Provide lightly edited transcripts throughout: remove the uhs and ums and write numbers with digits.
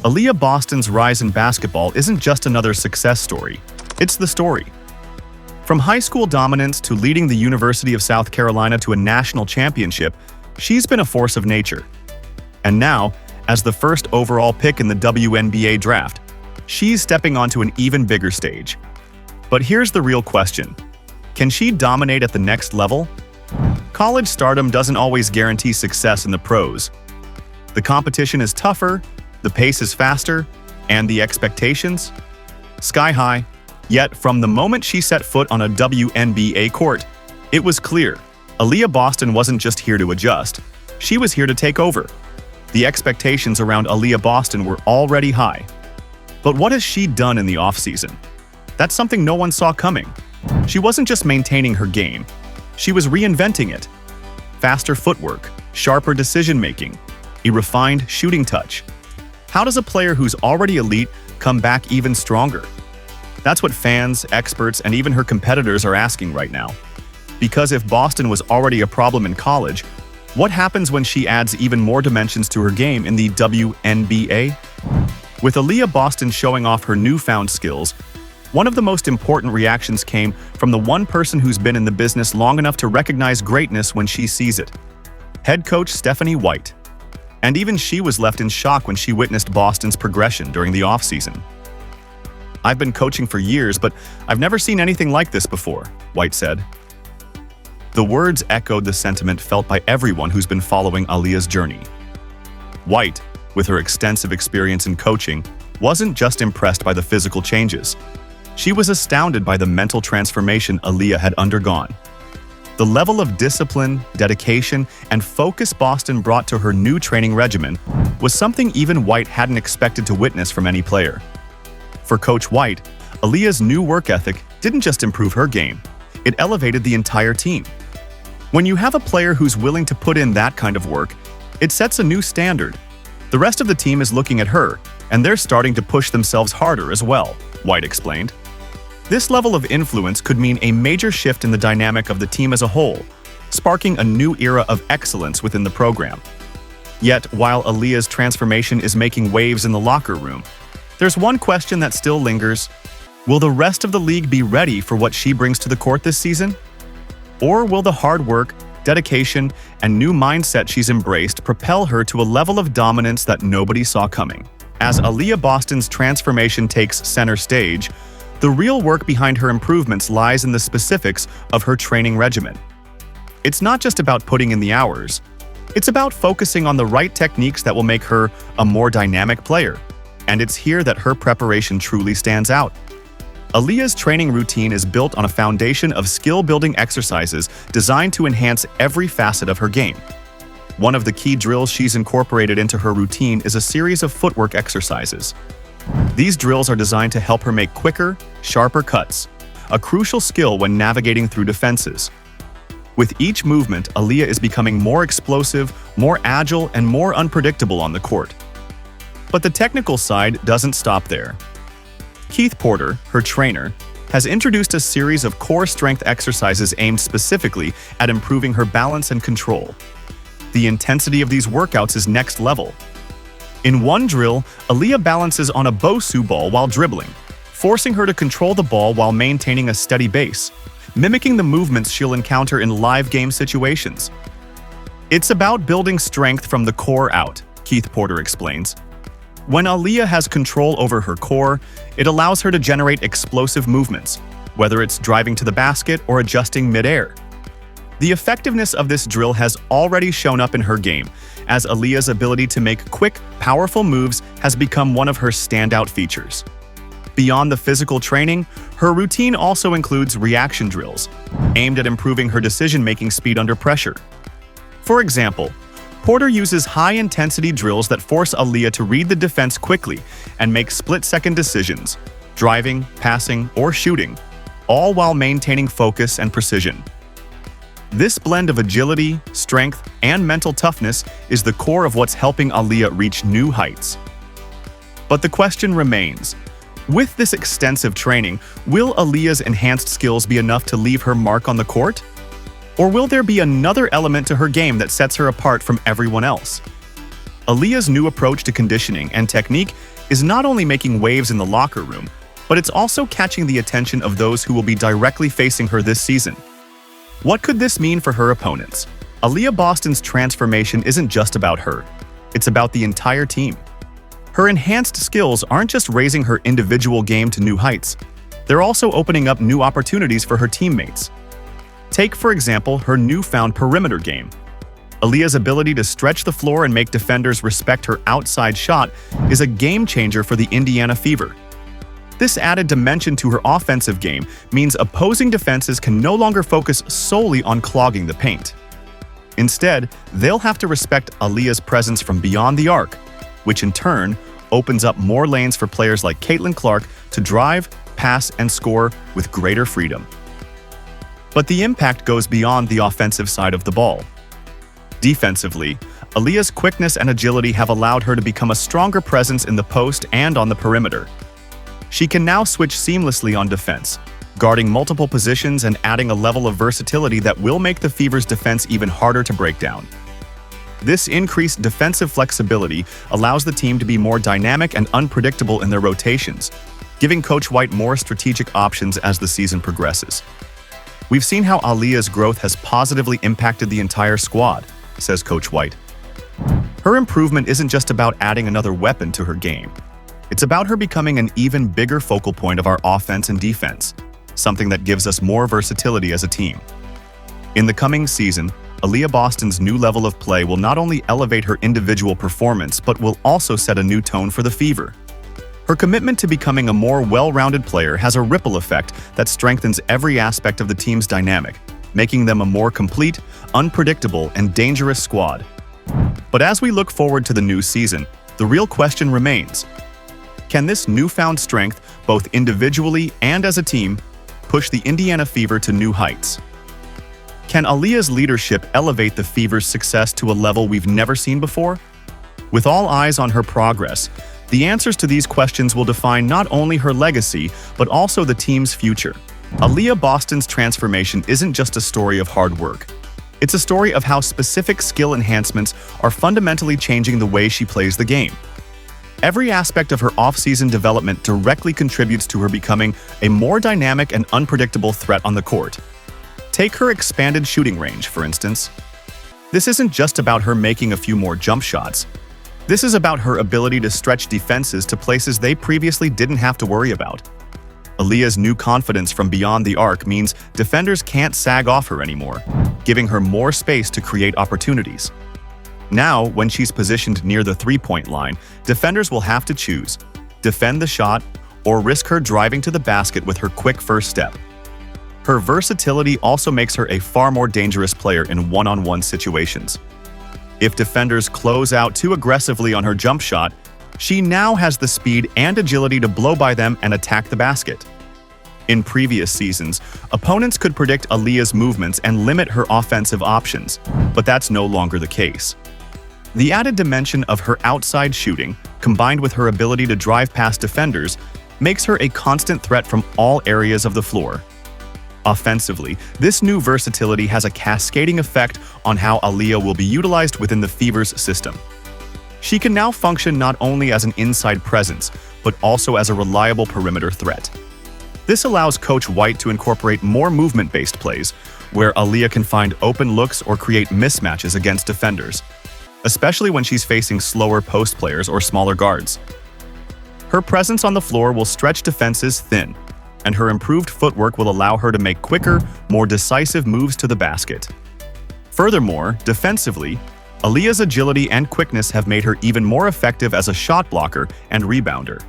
Aaliyah Boston's rise in basketball isn't just another success story. It's the story. From high school dominance to leading the University of South Carolina to a national championship, she's been a force of nature. And now, as the first overall pick in the WNBA draft, she's stepping onto an even bigger stage. But here's the real question. Can she dominate at the next level? College stardom doesn't always guarantee success in the pros. The competition is tougher, the pace is faster, and the expectations? Sky high. Yet, from the moment she set foot on a WNBA court, it was clear. Aaliyah Boston wasn't just here to adjust. She was here to take over. The expectations around Aaliyah Boston were already high. But what has she done in the offseason? That's something no one saw coming. She wasn't just maintaining her game. She was reinventing it. Faster footwork, sharper decision-making, a refined shooting touch. How does a player who's already elite come back even stronger? That's what fans, experts, and even her competitors are asking right now. Because if Boston was already a problem in college, what happens when she adds even more dimensions to her game in the WNBA? With Aaliyah Boston showing off her newfound skills, one of the most important reactions came from the one person who's been in the business long enough to recognize greatness when she sees it. Head coach Stephanie White. And even she was left in shock when she witnessed Boston's progression during the offseason. "I've been coaching for years, but I've never seen anything like this before," White said. The words echoed the sentiment felt by everyone who's been following Aaliyah's journey. White, with her extensive experience in coaching, wasn't just impressed by the physical changes. She was astounded by the mental transformation Aaliyah had undergone. The level of discipline, dedication, and focus Boston brought to her new training regimen was something even White hadn't expected to witness from any player. For Coach White, Aaliyah's new work ethic didn't just improve her game, it elevated the entire team. When you have a player who's willing to put in that kind of work, it sets a new standard. The rest of the team is looking at her, and they're starting to push themselves harder as well, White explained. This level of influence could mean a major shift in the dynamic of the team as a whole, sparking a new era of excellence within the program. Yet, while Aaliyah's transformation is making waves in the locker room, there's one question that still lingers. Will the rest of the league be ready for what she brings to the court this season? Or will the hard work, dedication, and new mindset she's embraced propel her to a level of dominance that nobody saw coming? As Aaliyah Boston's transformation takes center stage, the real work behind her improvements lies in the specifics of her training regimen. It's not just about putting in the hours. It's about focusing on the right techniques that will make her a more dynamic player. And it's here that her preparation truly stands out. Aaliyah's training routine is built on a foundation of skill-building exercises designed to enhance every facet of her game. One of the key drills she's incorporated into her routine is a series of footwork exercises. These drills are designed to help her make quicker, sharper cuts, a crucial skill when navigating through defenses. With each movement, Aaliyah is becoming more explosive, more agile, and more unpredictable on the court. But the technical side doesn't stop there. Keith Porter, her trainer, has introduced a series of core strength exercises aimed specifically at improving her balance and control. The intensity of these workouts is next level. In one drill, Aaliyah balances on a Bosu ball while dribbling, forcing her to control the ball while maintaining a steady base, mimicking the movements she'll encounter in live game situations. It's about building strength from the core out, Keith Porter explains. When Aaliyah has control over her core, it allows her to generate explosive movements, whether it's driving to the basket or adjusting midair. The effectiveness of this drill has already shown up in her game, as Aaliyah's ability to make quick, powerful moves has become one of her standout features. Beyond the physical training, her routine also includes reaction drills, aimed at improving her decision-making speed under pressure. For example, Porter uses high-intensity drills that force Aaliyah to read the defense quickly and make split-second decisions, driving, passing, or shooting, all while maintaining focus and precision. This blend of agility, strength, and mental toughness is the core of what's helping Aaliyah reach new heights. But the question remains, with this extensive training, will Aaliyah's enhanced skills be enough to leave her mark on the court? Or will there be another element to her game that sets her apart from everyone else? Aaliyah's new approach to conditioning and technique is not only making waves in the locker room, but it's also catching the attention of those who will be directly facing her this season. What could this mean for her opponents? Aaliyah Boston's transformation isn't just about her. It's about the entire team. Her enhanced skills aren't just raising her individual game to new heights. They're also opening up new opportunities for her teammates. Take, for example, her newfound perimeter game. Aaliyah's ability to stretch the floor and make defenders respect her outside shot is a game-changer for the Indiana Fever. This added dimension to her offensive game means opposing defenses can no longer focus solely on clogging the paint. Instead, they'll have to respect Aaliyah's presence from beyond the arc, which in turn opens up more lanes for players like Caitlin Clark to drive, pass, and score with greater freedom. But the impact goes beyond the offensive side of the ball. Defensively, Aaliyah's quickness and agility have allowed her to become a stronger presence in the post and on the perimeter. She can now switch seamlessly on defense, guarding multiple positions and adding a level of versatility that will make the Fever's defense even harder to break down. This increased defensive flexibility allows the team to be more dynamic and unpredictable in their rotations, giving Coach White more strategic options as the season progresses. "We've seen how Aaliyah's growth has positively impacted the entire squad," says Coach White. Her improvement isn't just about adding another weapon to her game. It's about her becoming an even bigger focal point of our offense and defense, something that gives us more versatility as a team. In the coming season, Aaliyah Boston's new level of play will not only elevate her individual performance, but will also set a new tone for the Fever. Her commitment to becoming a more well-rounded player has a ripple effect that strengthens every aspect of the team's dynamic, making them a more complete, unpredictable, and dangerous squad. But as we look forward to the new season, the real question remains: can this newfound strength, both individually and as a team, push the Indiana Fever to new heights? Can Aaliyah's leadership elevate the Fever's success to a level we've never seen before? With all eyes on her progress, the answers to these questions will define not only her legacy, but also the team's future. Aaliyah Boston's transformation isn't just a story of hard work. It's a story of how specific skill enhancements are fundamentally changing the way she plays the game. Every aspect of her off-season development directly contributes to her becoming a more dynamic and unpredictable threat on the court. Take her expanded shooting range, for instance. This isn't just about her making a few more jump shots. This is about her ability to stretch defenses to places they previously didn't have to worry about. Aaliyah's new confidence from beyond the arc means defenders can't sag off her anymore, giving her more space to create opportunities. Now, when she's positioned near the three-point line, defenders will have to choose: defend the shot or risk her driving to the basket with her quick first step. Her versatility also makes her a far more dangerous player in one-on-one situations. If defenders close out too aggressively on her jump shot, she now has the speed and agility to blow by them and attack the basket. In previous seasons, opponents could predict Aaliyah's movements and limit her offensive options, but that's no longer the case. The added dimension of her outside shooting, combined with her ability to drive past defenders, makes her a constant threat from all areas of the floor. Offensively, this new versatility has a cascading effect on how Aaliyah will be utilized within the Fever's system. She can now function not only as an inside presence, but also as a reliable perimeter threat. This allows Coach White to incorporate more movement-based plays, where Aaliyah can find open looks or create mismatches against defenders, especially when she's facing slower post players or smaller guards. Her presence on the floor will stretch defenses thin, and her improved footwork will allow her to make quicker, more decisive moves to the basket. Furthermore, defensively, Aaliyah's agility and quickness have made her even more effective as a shot blocker and rebounder.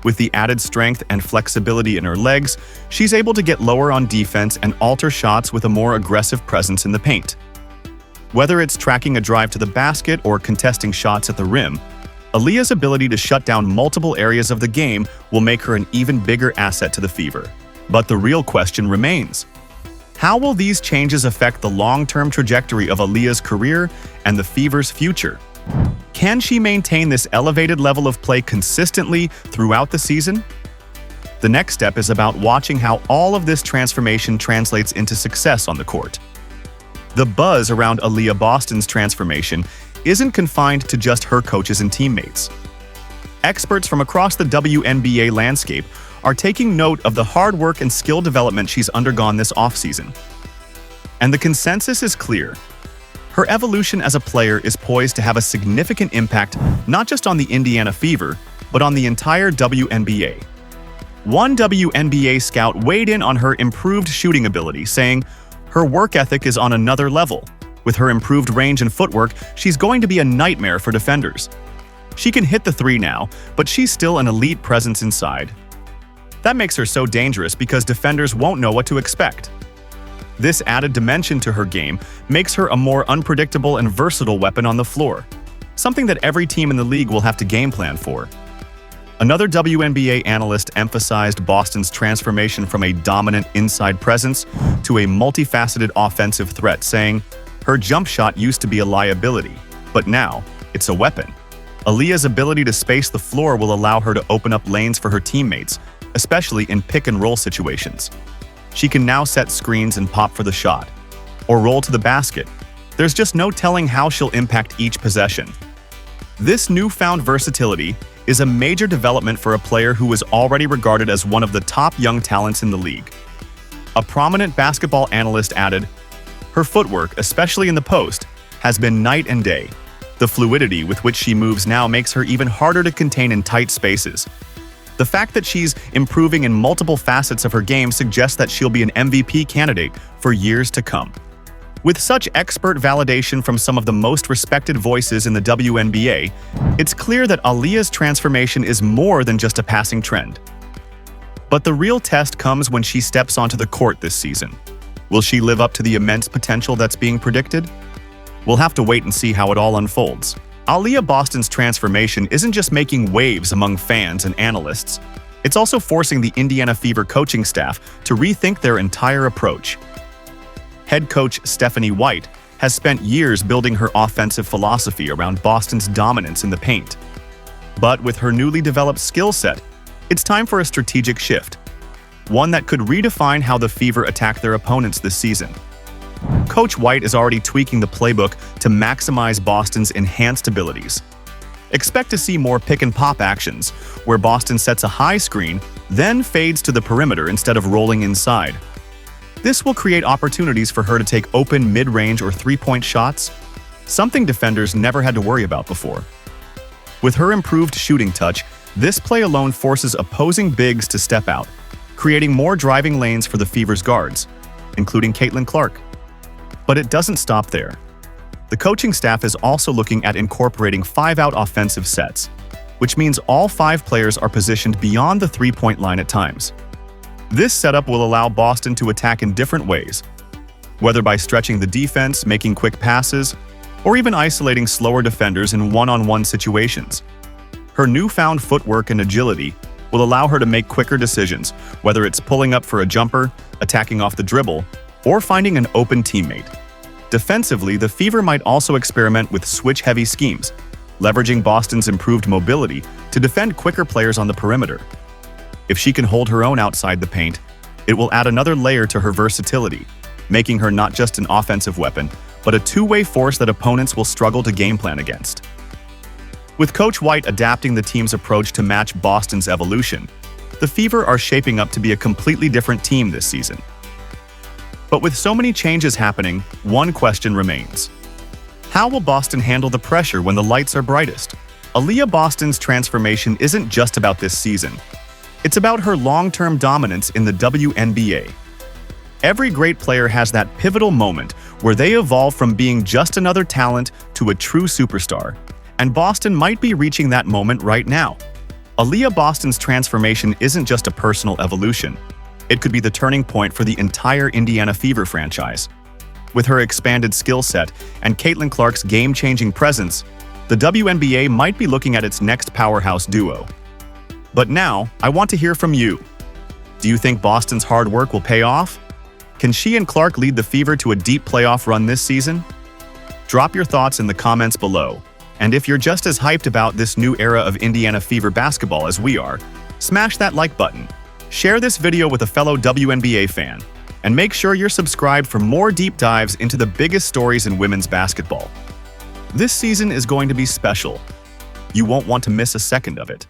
With the added strength and flexibility in her legs, she's able to get lower on defense and alter shots with a more aggressive presence in the paint. Whether it's tracking a drive to the basket or contesting shots at the rim, Aaliyah's ability to shut down multiple areas of the game will make her an even bigger asset to the Fever. But the real question remains: how will these changes affect the long-term trajectory of Aaliyah's career and the Fever's future? Can she maintain this elevated level of play consistently throughout the season? The next step is about watching how all of this transformation translates into success on the court. The buzz around Aaliyah Boston's transformation isn't confined to just her coaches and teammates. Experts from across the WNBA landscape are taking note of the hard work and skill development she's undergone this offseason. And the consensus is clear. Her evolution as a player is poised to have a significant impact not just on the Indiana Fever, but on the entire WNBA. One WNBA scout weighed in on her improved shooting ability, saying, "Her work ethic is on another level. With her improved range and footwork, she's going to be a nightmare for defenders. She can hit the three now, but she's still an elite presence inside. That makes her so dangerous because defenders won't know what to expect." This added dimension to her game makes her a more unpredictable and versatile weapon on the floor, something that every team in the league will have to game plan for. Another WNBA analyst emphasized Boston's transformation from a dominant inside presence to a multifaceted offensive threat, saying, "Her jump shot used to be a liability, but now it's a weapon." Aaliyah's ability to space the floor will allow her to open up lanes for her teammates, especially in pick-and-roll situations. She can now set screens and pop for the shot, or roll to the basket. There's just no telling how she'll impact each possession. This newfound versatility is a major development for a player who was already regarded as one of the top young talents in the league. A prominent basketball analyst added, "Her footwork, especially in the post, has been night and day. The fluidity with which she moves now makes her even harder to contain in tight spaces. The fact that she's improving in multiple facets of her game suggests that she'll be an MVP candidate for years to come." With such expert validation from some of the most respected voices in the WNBA, it's clear that Aaliyah's transformation is more than just a passing trend. But the real test comes when she steps onto the court this season. Will she live up to the immense potential that's being predicted? We'll have to wait and see how it all unfolds. Aaliyah Boston's transformation isn't just making waves among fans and analysts. It's also forcing the Indiana Fever coaching staff to rethink their entire approach. Head coach Stephanie White has spent years building her offensive philosophy around Boston's dominance in the paint. But with her newly developed skill set, it's time for a strategic shift, one that could redefine how the Fever attack their opponents this season. Coach White is already tweaking the playbook to maximize Boston's enhanced abilities. Expect to see more pick-and-pop actions, where Boston sets a high screen, then fades to the perimeter instead of rolling inside. This will create opportunities for her to take open mid-range or three-point shots, something defenders never had to worry about before. With her improved shooting touch, this play alone forces opposing bigs to step out, creating more driving lanes for the Fever's guards, including Caitlin Clark. But it doesn't stop there. The coaching staff is also looking at incorporating 5-out offensive sets, which means all 5 players are positioned beyond the three-point line at times. This setup will allow Boston to attack in different ways, whether by stretching the defense, making quick passes, or even isolating slower defenders in one-on-one situations. Her newfound footwork and agility will allow her to make quicker decisions, whether it's pulling up for a jumper, attacking off the dribble, or finding an open teammate. Defensively, the Fever might also experiment with switch-heavy schemes, leveraging Boston's improved mobility to defend quicker players on the perimeter. If she can hold her own outside the paint, it will add another layer to her versatility, making her not just an offensive weapon, but a two-way force that opponents will struggle to game plan against. With Coach White adapting the team's approach to match Boston's evolution, the Fever are shaping up to be a completely different team this season. But with so many changes happening, one question remains. How will Boston handle the pressure when the lights are brightest? Aaliyah Boston's transformation isn't just about this season. It's about her long-term dominance in the WNBA. Every great player has that pivotal moment where they evolve from being just another talent to a true superstar, and Boston might be reaching that moment right now. Aaliyah Boston's transformation isn't just a personal evolution. It could be the turning point for the entire Indiana Fever franchise. With her expanded skill set and Caitlin Clark's game-changing presence, the WNBA might be looking at its next powerhouse duo. But now, I want to hear from you. Do you think Boston's hard work will pay off? Can she and Clark lead the Fever to a deep playoff run this season? Drop your thoughts in the comments below. And if you're just as hyped about this new era of Indiana Fever basketball as we are, smash that like button, share this video with a fellow WNBA fan, and make sure you're subscribed for more deep dives into the biggest stories in women's basketball. This season is going to be special. You won't want to miss a second of it.